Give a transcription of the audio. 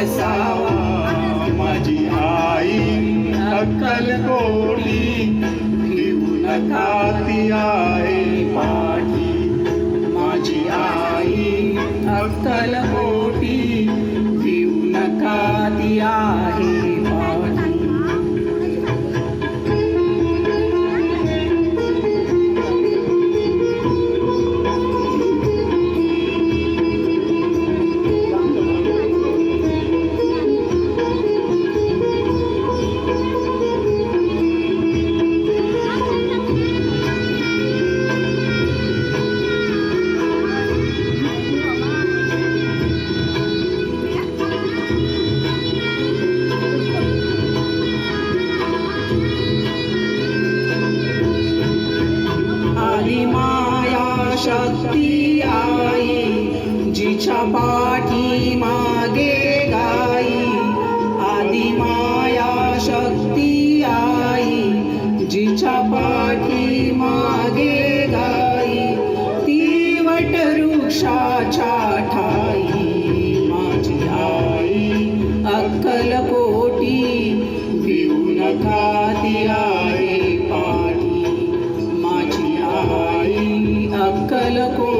बसावा माझी आई अक्कलकोटी भिवू नका ती आहे पाठी माझी आई अक्कलकोटी भिवू नका ती आहे पाठी शक्ती आई जिच्या पाठी मागे गाई आदि माया शक्ती आई जिच्या पाठी मागे गाई ती वटवृक्षाच्या ठाई माझी आई अक्कलकोटी भिवू नका ती आहे पाठी माझी आई अक्कलकोटी